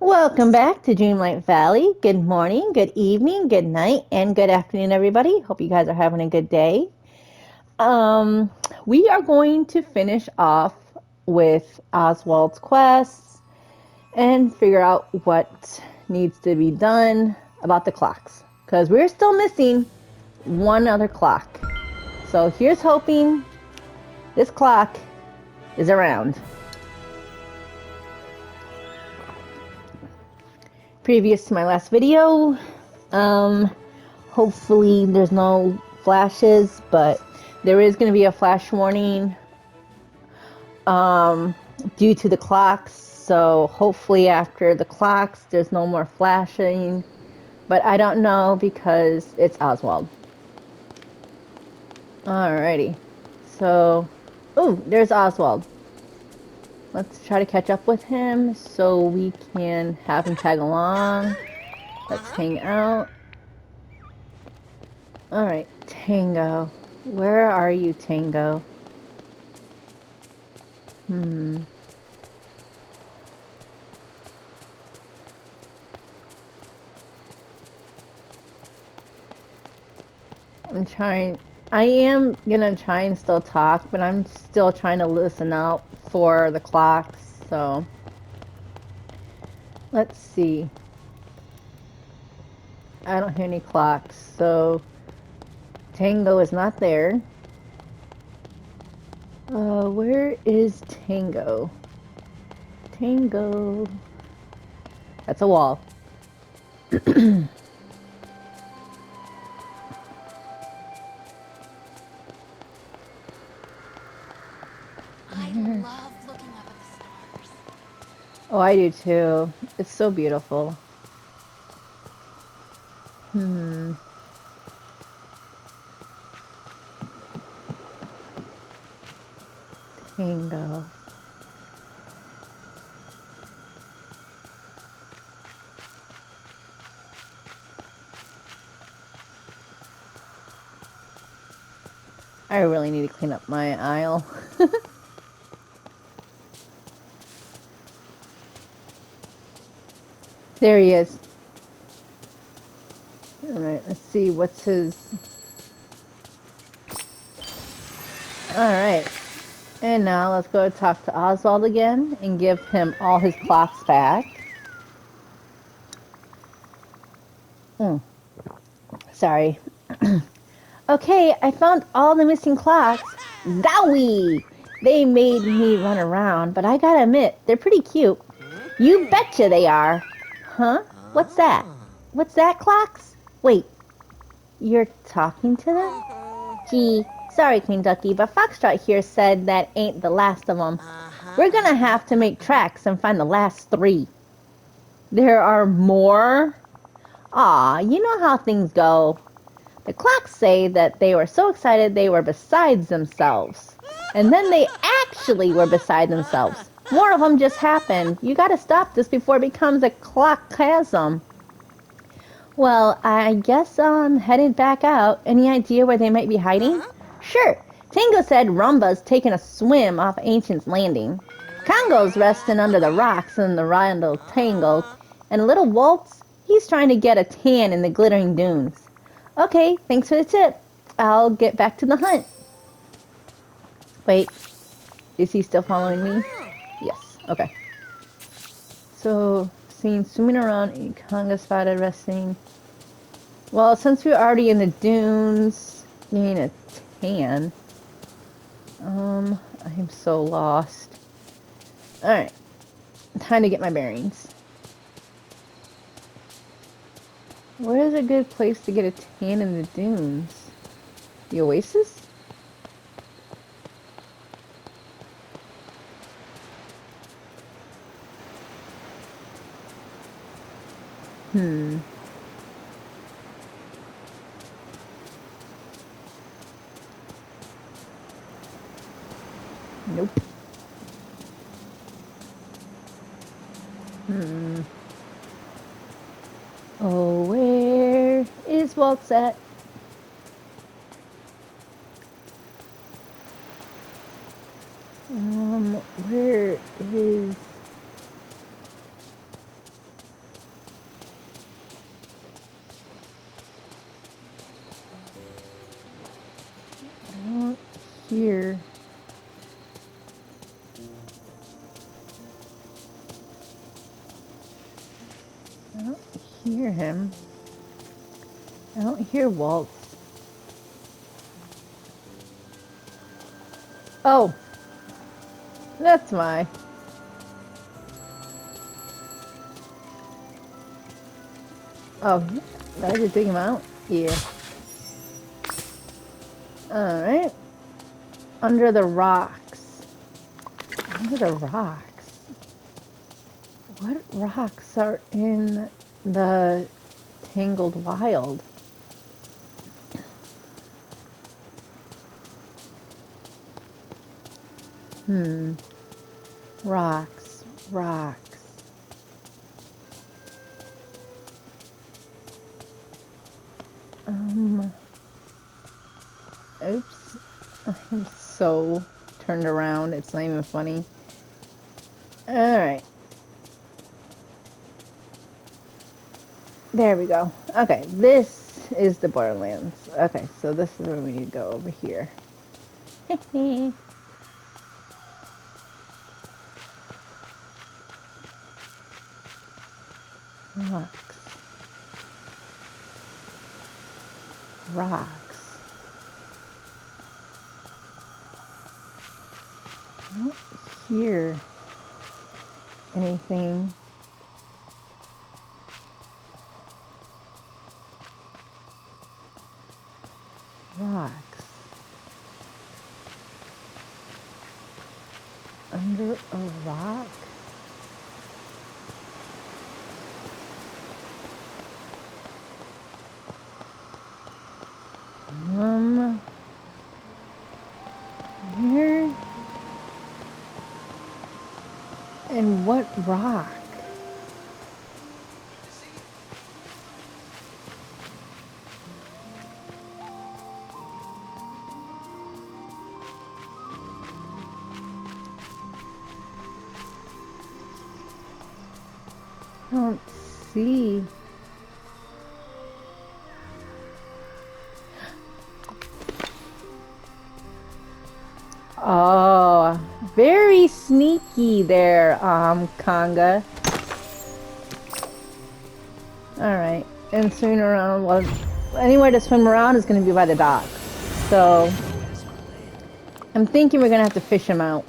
Welcome back to Dreamlight Valley. Good morning, good evening, good night, and good afternoon, everybody. Hope you guys are having a good day. Um, we are going to finish off with Oswald's quests and figure out what needs to be done about the clocks because we're still missing one other clock. So here's hoping this clock is around. Previous to my last video, hopefully there's no flashes, but there is going to be a flash warning due to the clocks. So hopefully after the clocks there's no more flashing, but I don't know because it's Oswald. Alrighty, so there's Oswald. Let's try to catch up with him so we can have him tag along. Let's hang out. Alright, Tango. Where are you, Tango? Hmm. I am gonna try and still talk, but I'm still trying to listen out for the clocks, so. Let's see. I don't hear any clocks, so. Tango is not there. Where is Tango? Tango. That's a wall. I love looking up at the stars. Oh, I do too. It's so beautiful. Hmm. Tango. I really need to clean up my aisle. There he is. Alright, let's see what's his. Alright. And now let's go talk to Oswald again and give him all his clocks back. Mm, sorry. Okay, I found all the missing clocks. Zowie! They made me run around, but I gotta admit, they're pretty cute. You betcha they are. Huh? What's that? What's that, clocks? Wait, you're talking to them? Gee, sorry, Queen Ducky, but Foxtrot here said that ain't the last of them. We're gonna have to make tracks and find the last three. There are more? Aw, you know how things go. The clocks say that they were so excited they were besides themselves. And then they actually were beside themselves. More of them just happened. You gotta stop this before it becomes a clock chasm. Well, I guess I'm headed back out. Any idea where they might be hiding? Sure. Tango said Rumba's taking a swim off Ancient's Landing. Congo's resting under the rocks in the Rondo Tango. And Little Waltz, he's trying to get a tan in the glittering dunes. Okay, thanks for the tip. I'll get back to the hunt. Wait, is he still following me? Yes, okay. So, seen swimming around, Congo spotted resting. Well, since we're already in the dunes, getting a tan. I am so lost. Alright, time to get my bearings. Where is a good place to get a tan in the dunes? The Oasis? Hmm. Nope. Hmm. Oh, where is Waltz at? Where is... hear. I don't hear him. I don't hear Waltz. Oh, that's why. Oh, did I just dig him out? Yeah. Alright. Under the rocks. Under the rocks. What rocks are in the Tangled Wild? Rocks. Rocks. Oops. I'm so turned around. It's not even funny. Alright. There we go. Okay, this is the Borderlands. Okay, so this is where we need to go over here. Rocks. Rocks. I don't hear anything. Rocks. Under a rock? Where? And what rock? I don't see. Oh, very sneaky there, Conga. Alright, and swim around, well, anywhere to swim around is going to be by the dock. So, I'm thinking we're going to have to fish him out.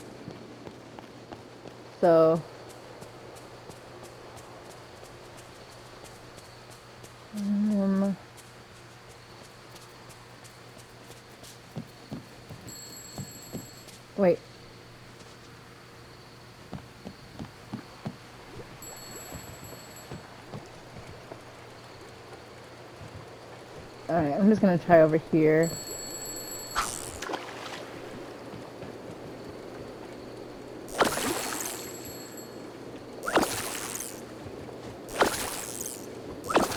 So, wait. Alright, I'm just gonna try over here.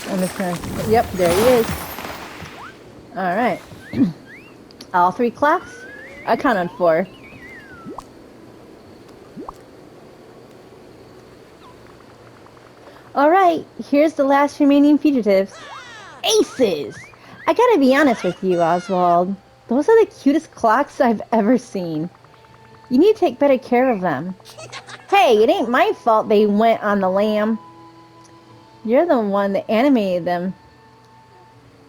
I'm just gonna, yep, there he is. Alright. All 3 clocks? I counted 4. Alright, here's the last remaining fugitives. Aces! I gotta be honest with you, Oswald. Those are the cutest clocks I've ever seen. You need to take better care of them. Hey, it ain't my fault they went on the lam. You're the one that animated them.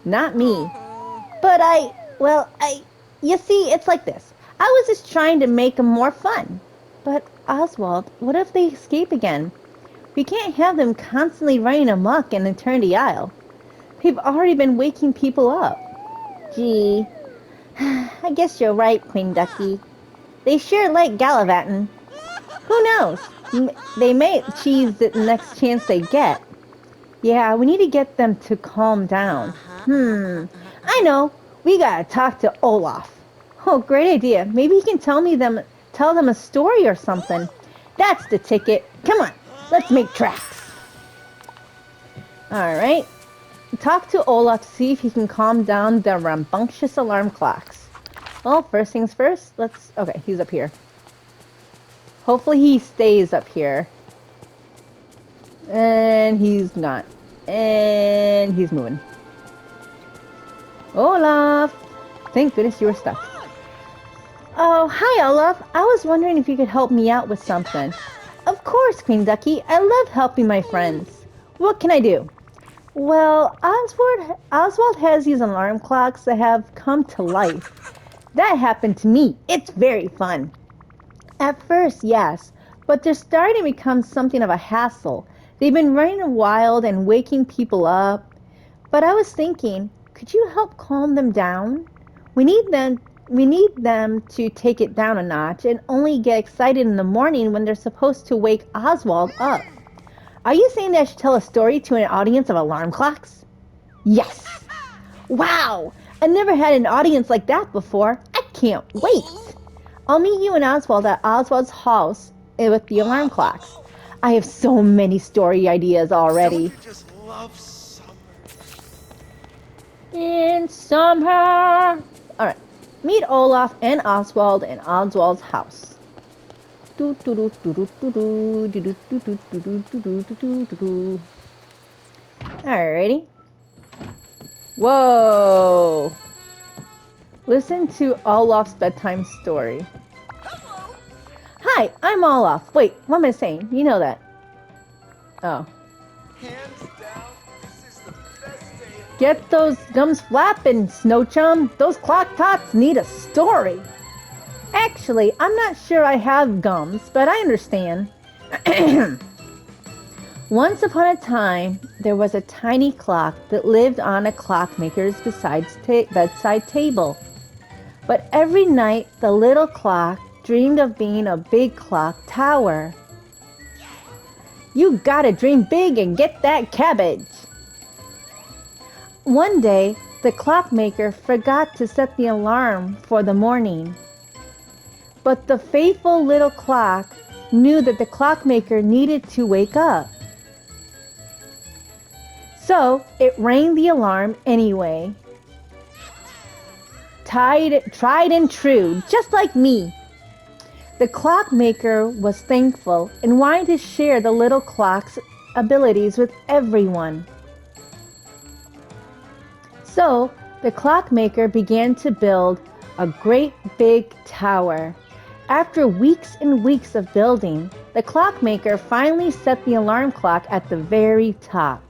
Not me. But you see, it's like this. I was just trying to make them more fun. But, Oswald, what if they escape again? We can't have them constantly running amok in Eternity Isle. They've already been waking people up. Gee, I guess you're right, Queen Ducky. They sure like gallivanting. Who knows? They may cheese the next chance they get. Yeah, we need to get them to calm down. I know. We gotta talk to Olaf. Oh, great idea. Maybe he can tell them a story or something. That's the ticket. Come on, let's make tracks. Alright. Talk to Olaf to see if he can calm down the rambunctious alarm clocks. Well, first things first, okay, he's up here. Hopefully he stays up here. And he's not. And he's moving. Olaf! Thank goodness you were stuck. Oh, hi, Olaf. I was wondering if you could help me out with something. Of course, Queen Ducky. I love helping my friends. What can I do? Well, Oswald has these alarm clocks that have come to life. That happened to me. It's very fun. At first, yes, but they're starting to become something of a hassle. They've been running wild and waking people up. But I was thinking, could you help calm them down? We need them we need them to take it down a notch and only get excited in the morning when they're supposed to wake Oswald up. Are you saying that I should tell a story to an audience of alarm clocks? Yes. Wow! I never had an audience like that before. I can't wait. I'll meet you and Oswald at Oswald's house with the alarm clocks. I have so many story ideas already. Don't you just love summer? In summer. Alright. Meet Olaf and Oswald in Oswald's house. Alrighty. Whoa! Listen to Olaf's bedtime story. Hi, I'm Olaf. Wait, what am I saying? You know that. Oh. Hands down, this is the best day of Get those gums flapping, Snow Chum. Those clock tots need a story. Actually, I'm not sure I have gums, but I understand. Once upon a time, there was a tiny clock that lived on a clockmaker's bedside table. But every night, the little clock dreamed of being a big clock tower. You gotta dream big and get that cabbage. One day, the clockmaker forgot to set the alarm for the morning. But the faithful little clock knew that the clockmaker needed to wake up. So it rang the alarm anyway. Tried and true, just like me. The clockmaker was thankful and wanted to share the little clock's abilities with everyone. So the clockmaker began to build a great big tower. After weeks and weeks of building, the clockmaker finally set the alarm clock at the very top,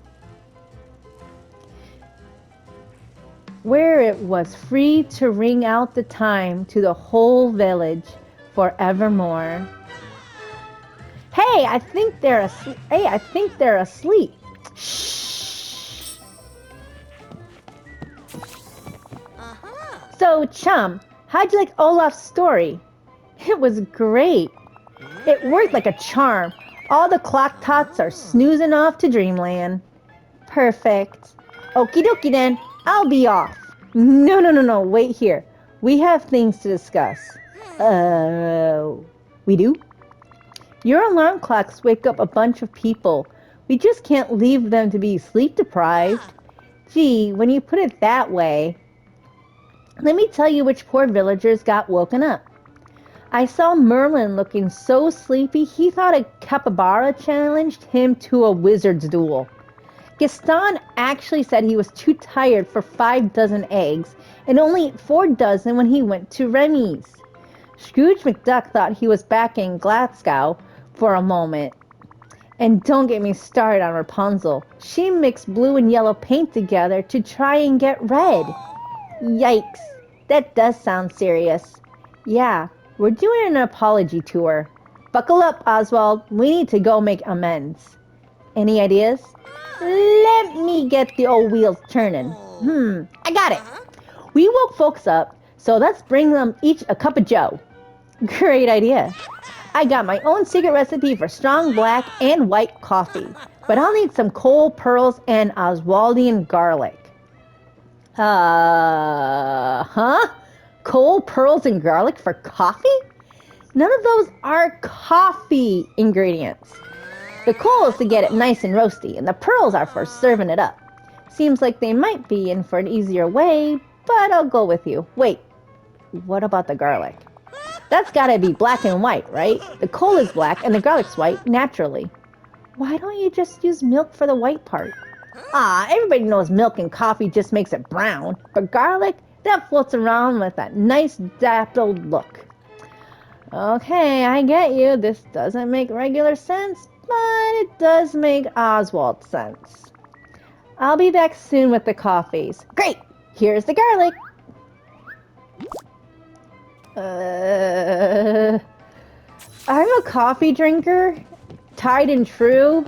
where it was free to ring out the time to the whole village forevermore. Hey, I think they're asleep. Shh. So, Chum, how'd you like Olaf's story? It was great. It worked like a charm. All the clock tots are snoozing off to dreamland. Perfect. Okie dokie then. I'll be off. No, wait here. We have things to discuss. We do? Your alarm clocks wake up a bunch of people. We just can't leave them to be sleep deprived. Gee, when you put it that way. Let me tell you which poor villagers got woken up. I saw Merlin looking so sleepy he thought a capybara challenged him to a wizard's duel. Gaston actually said he was too tired for 5 dozen eggs and only ate 4 dozen when he went to Remy's. Scrooge McDuck thought he was back in Glasgow for a moment. And don't get me started on Rapunzel. She mixed blue and yellow paint together to try and get red. Yikes, that does sound serious. Yeah, we're doing an apology tour. Buckle up, Oswald. We need to go make amends. Any ideas? Let me get the old wheels turning. I got it. We woke folks up, so let's bring them each a cup of joe. Great idea. I got my own secret recipe for strong black and white coffee, but I'll need some coal pearls and Oswaldian garlic. Coal, pearls, and garlic for coffee? None of those are coffee ingredients. The coal is to get it nice and roasty, and the pearls are for serving it up. Seems like they might be in for an easier way, but I'll go with you. Wait, what about the garlic? That's gotta be black and white, right? The coal is black and the garlic's white, naturally. Why don't you just use milk for the white part? Everybody knows milk and coffee just makes it brown, but garlic, that floats around with that nice dappled look. Okay, I get you. This doesn't make regular sense, but it does make Oswald sense. I'll be back soon with the coffees. Great! Here's the garlic. I'm a coffee drinker, tried and true.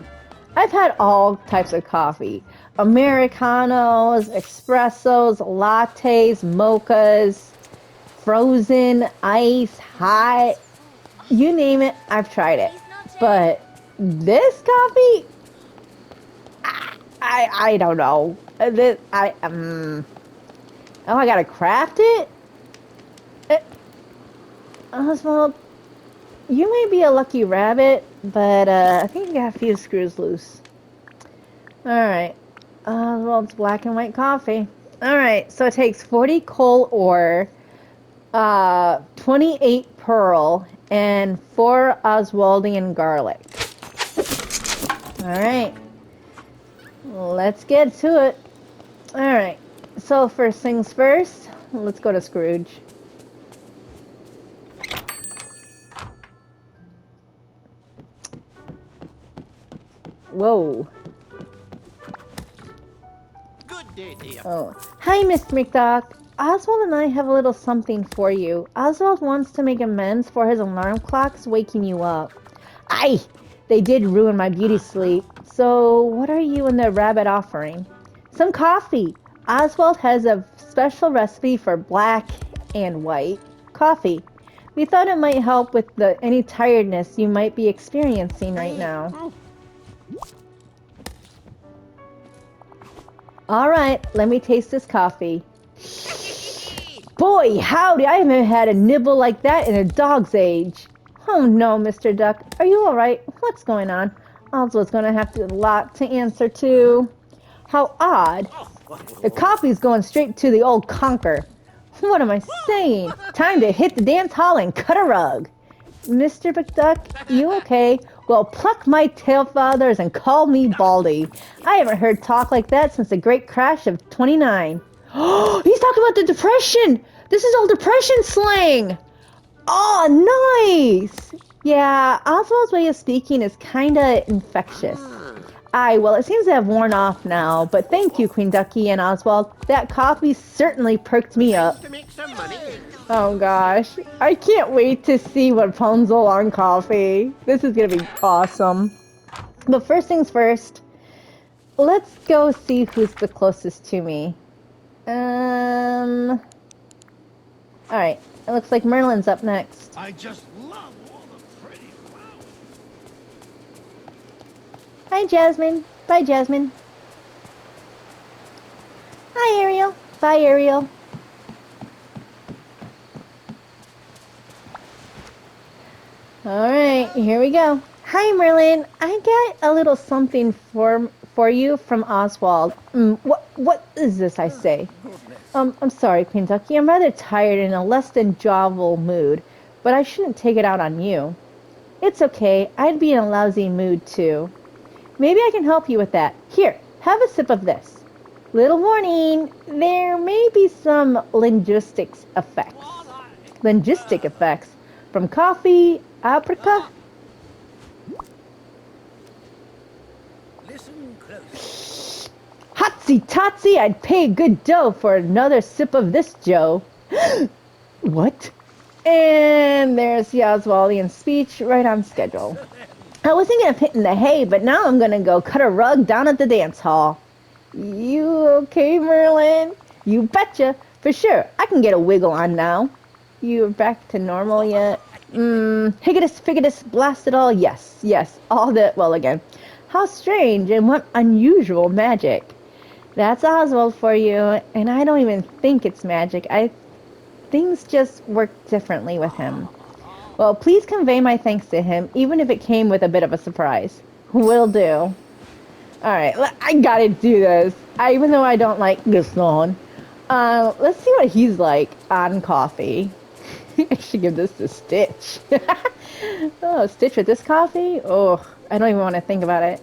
I've had all types of coffee. Americanos, espressos, lattes, mochas, frozen, ice, hot. You name it, I've tried it. But this coffee, I don't know. Oh, I gotta craft it? Oswald, you may be a lucky rabbit, but I think you got a few screws loose. Alright. Oswald's black and white coffee. Alright, so it takes 40 coal ore, 28 pearl, and 4 Oswaldian garlic. Alright. Let's get to it. Alright. So first things first, let's go to Scrooge. Whoa. Good day, dear. Oh. Hi, Mr. McDuck. Oswald and I have a little something for you. Oswald wants to make amends for his alarm clocks waking you up. Aye! They did ruin my beauty sleep. So, what are you and the rabbit offering? Some coffee. Oswald has a special recipe for black and white coffee. We thought it might help with any tiredness you might be experiencing right now. Alright, let me taste this coffee. Boy, howdy, I haven't had a nibble like that in a dog's age. Oh no, Mr. Duck, are you alright? What's going on? Oswald's gonna have a lot to answer to. How odd. The coffee's going straight to the old conker. What am I saying? Time to hit the dance hall and cut a rug. Mr. McDuck, you okay? Well, pluck my tail feathers and call me Baldy. I haven't heard talk like that since the great crash of 29. Oh, he's talking about the Depression! This is old Depression slang! Oh, nice! Yeah, Oswald's way of speaking is kinda infectious. Aye, well, it seems to have worn off now, but thank you, Queen Ducky and Oswald. That coffee certainly perked me up. To make some money. Oh gosh, I can't wait to see Rapunzel on coffee. This is gonna be awesome. But first things first, let's go see who's the closest to me. Alright, it looks like Merlin's up next. I just love all the pretty flowers. Hi, Jasmine. Bye, Jasmine. Hi, Ariel. Bye, Ariel. Alright, here we go. Hi, Merlin. I got a little something for you from Oswald. What is this I say? I'm sorry, Queen Ducky. I'm rather tired and in a less than jovial mood, but I shouldn't take it out on you. It's okay. I'd be in a lousy mood, too. Maybe I can help you with that. Here, have a sip of this. Little warning, there may be some linguistic effects from coffee, apricot. Listen close. Hotsy totsy, I'd pay good dough for another sip of this, Joe. What? And there's the Oswaldian speech right on schedule. I was thinking of hitting the hay, but now I'm gonna go cut a rug down at the dance hall. You okay, Merlin? You betcha. For sure, I can get a wiggle on now. You back to normal yet? Higgitus, figgitus, blast it all, yes, all that well again. How strange and what unusual magic. That's Oswald for you, and I don't even think it's magic. Things just work differently with him. Well, please convey my thanks to him, even if it came with a bit of a surprise. Will do. Alright, I gotta do this. Even though I don't like this one. Let's see what he's like on coffee. I should give this to Stitch. Oh, Stitch with this coffee? Oh, I don't even want to think about it.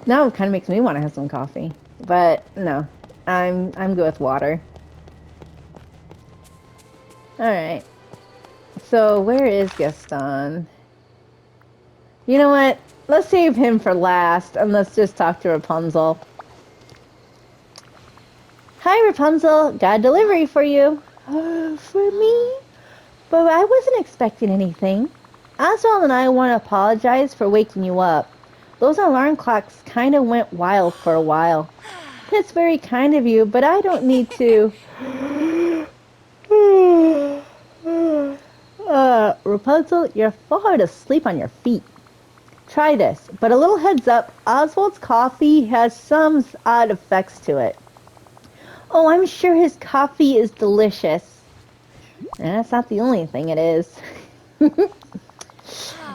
Now it kind of makes me want to have some coffee. But no, I'm good with water. Alright. So, where is Gaston? You know what? Let's save him for last, and let's just talk to Rapunzel. Hi, Rapunzel. Got a delivery for you. For me? But I wasn't expecting anything. Oswald and I want to apologize for waking you up. Those alarm clocks kind of went wild for a while. It's very kind of you, but I don't need to. Rapunzel, you're far hard asleep on your feet. Try this, but a little heads up, Oswald's coffee has some odd effects to it. Oh, I'm sure his coffee is delicious. And that's not the only thing it is.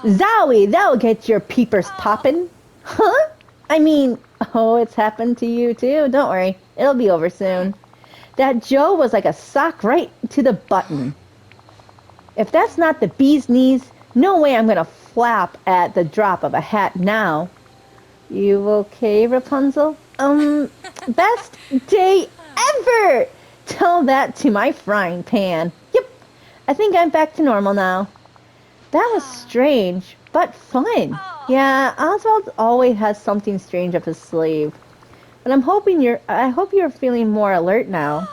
Zowie, that'll get your peepers poppin'. Huh? I mean, oh, it's happened to you too. Don't worry, it'll be over soon. That Joe was like a sock right to the button. If that's not the bee's knees, no way I'm gonna flap at the drop of a hat now. You okay, Rapunzel? Best day ever! Tell that to my frying pan. Yep, I think I'm back to normal now. That was strange, but fun. Yeah, Oswald always has something strange up his sleeve. But I hope you're feeling more alert now.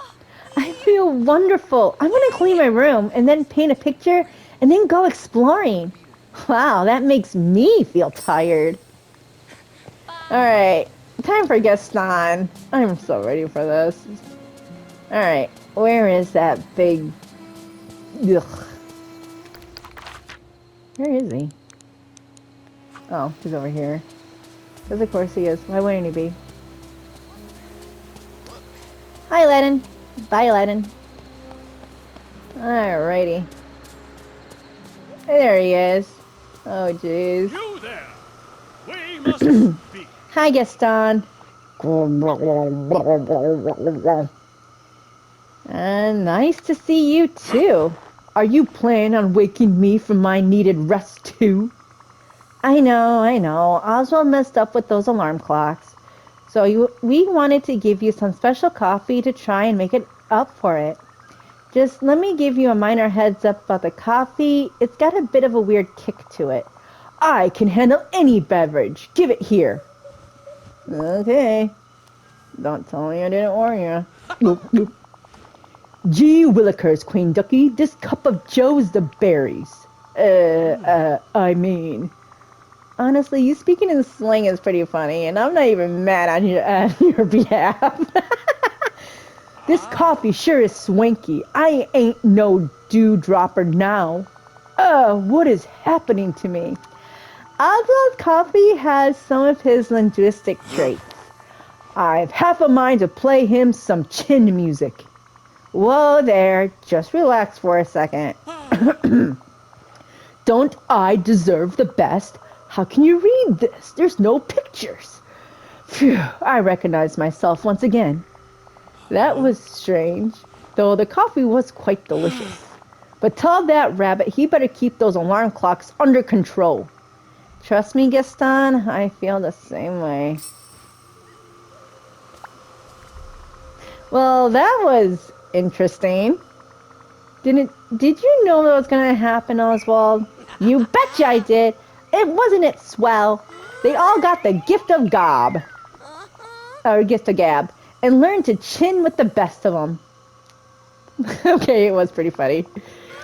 I feel wonderful. I'm gonna clean my room and then paint a picture and then go exploring. Wow, that makes me feel tired. Alright, time for Gaston. I'm so ready for this. Alright, where is that big... Ugh. Where is he? Oh, he's over here. Because of course he is. Why wouldn't he be? Hi, Lennon. Bye, Lennon. Alrighty. There he is. Oh, jeez. You there! We must speak. Hi, Gaston. Nice to see you, too. Are you planning on waking me from my needed rest, too? I know. Oswald messed up with those alarm clocks. So we wanted to give you some special coffee to try and make it up for it. Just let me give you a minor heads up about the coffee. It's got a bit of a weird kick to it. I can handle any beverage. Give it here. Okay. Don't tell me I didn't warn you. Nope. Gee willikers, Queen Ducky. This cup of Joe's the berries. I mean... Honestly, you speaking in slang is pretty funny, and I'm not even mad on your behalf. This coffee sure is swanky. I ain't no dewdropper now. What is happening to me? Oswald's coffee has some of his linguistic traits. I've half a mind to play him some chin music. Whoa there, just relax for a second. Don't I deserve the best? How can you read this? There's no pictures. Phew, I recognize myself once again. That was strange, though the coffee was quite delicious. But tell that rabbit he better keep those alarm clocks under control. Trust me, Gaston, I feel the same way. Well, that was interesting. Did you know that was going to happen, Oswald? You betcha I did. Wasn't it swell? They all got the gift of gab. Or gift of gab. And learned to chin with the best of them. Okay, it was pretty funny.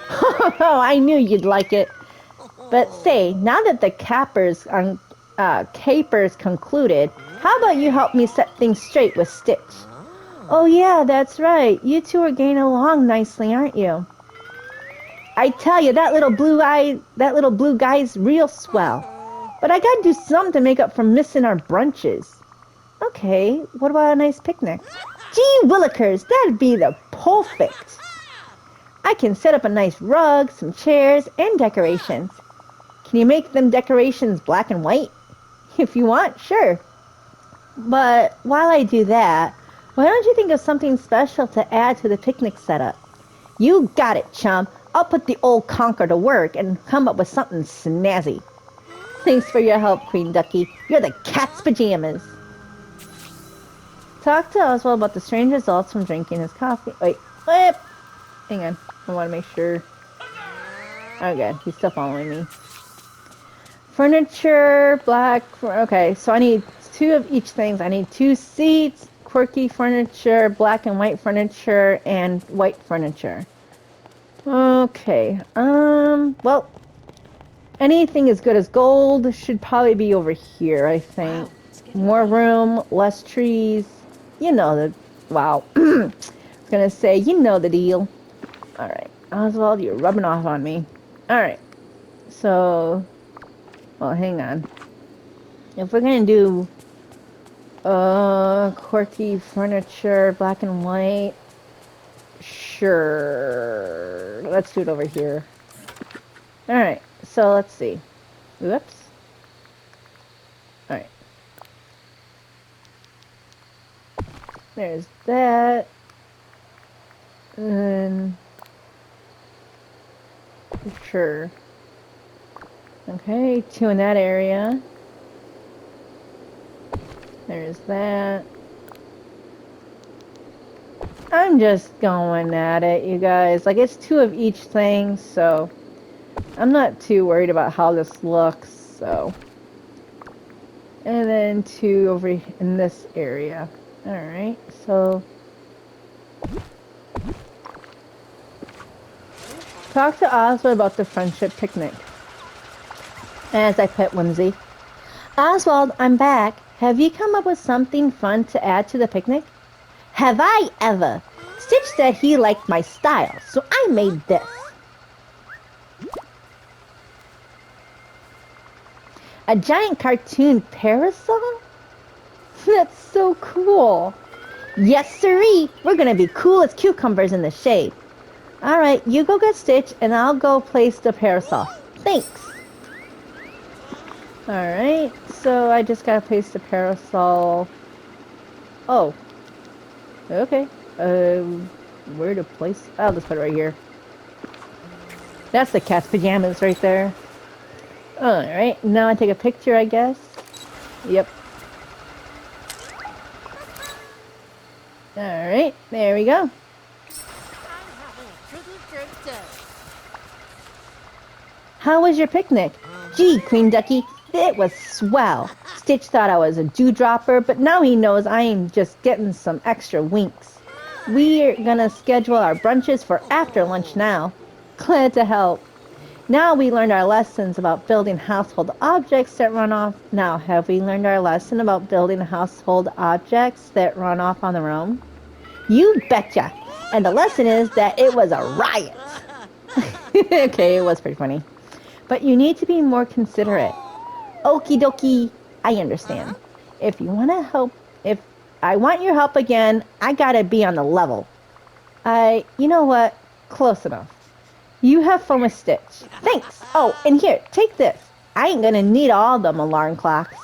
I knew you'd like it. But say, now that the capers concluded, how about you help me set things straight with Stitch? Oh yeah, that's right. You two are getting along nicely, aren't you? I tell you, that little blue guy's real swell. But I gotta do something to make up for missing our brunches. Okay, what about a nice picnic? Gee willikers, that'd be the perfect. I can set up a nice rug, some chairs, and decorations. Can you make them decorations black and white? If you want, sure. But while I do that, why don't you think of something special to add to the picnic setup? You got it, chum. I'll put the old conker to work and come up with something snazzy. Thanks for your help, Queen Ducky. You're the cat's pajamas. Talk to Oswald about the strange results from drinking his coffee. Wait. Hang on. I want to make sure. Okay, he's still following me. Furniture, black. Okay, so I need 2 of each things. I need 2 seats, quirky furniture, black and white furniture, and white furniture. Okay. Well, anything as good as gold should probably be over here, I think. Wow, it's getting More late. room, less trees. You know the... Wow. I was gonna say, you know the deal. Alright. Oswald, you're rubbing off on me. Alright. So... Well, hang on. If we're gonna do... quirky furniture, black and white... Sure. Let's do it over here. Alright. So, let's see. Whoops. Alright. There's that. And... Sure. Okay, 2 in that area. There's that. I'm just going at it, you guys. Like, it's 2 of each thing, so... I'm not too worried about how this looks, so... And then 2 over in this area. Alright, so... Talk to Oswald about the friendship picnic. As I pet Whimsy. Oswald, I'm back. Have you come up with something fun to add to the picnic? Have I ever? Stitch said he liked my style, so I made this. A giant cartoon parasol? That's so cool. Yes, sirree. We're gonna be cool as cucumbers in the shade. Alright, you go get Stitch, and I'll go place the parasol. Thanks. Alright, so I just gotta place the parasol. Oh. Okay. Where to place? I'll just put it right here. That's the cat's pajamas right there. Alright, now I take a picture, I guess. Yep. Alright, there we go. How was your picnic? Gee, Queen Ducky, it was swell. Stitch thought I was a dewdropper, but now he knows I am just getting some extra winks. We're gonna schedule our brunches for after lunch now. Glad to help. Now we learned our lessons about building household objects that run off. Now, have we learned our lesson about building household objects that run off on their own? You betcha. And the lesson is that it was a riot. Okay, it was pretty funny. But you need to be more considerate. Okie dokie, I understand. If you want to help, if I want your help again, I gotta be on the level. You know what? Close enough. You have fun with Stitch. Thanks. Oh, and here, take this. I ain't gonna need all them alarm clocks.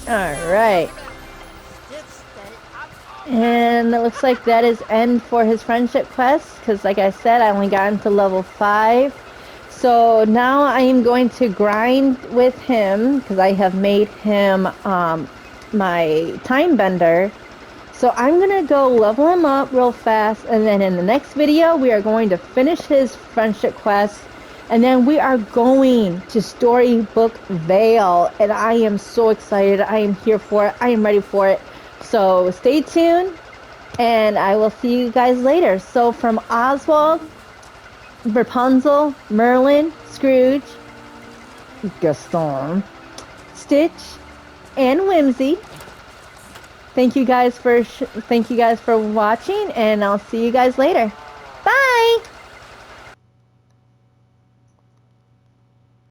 Alright. And it looks like that is end for his friendship quest, because like I said, I only got into level 5. So now I am going to grind with him, because I have made him my time bender. So I'm going to go level him up real fast, and then in the next video we are going to finish his friendship quest, and then we are going to Storybook Vale, and I am so excited. I am here for it. I am ready for it. So stay tuned, and I will see you guys later. So from Oswald, Rapunzel, Merlin, Scrooge, Gaston, Stitch, and Whimsy. Thank you guys for watching, and I'll see you guys later.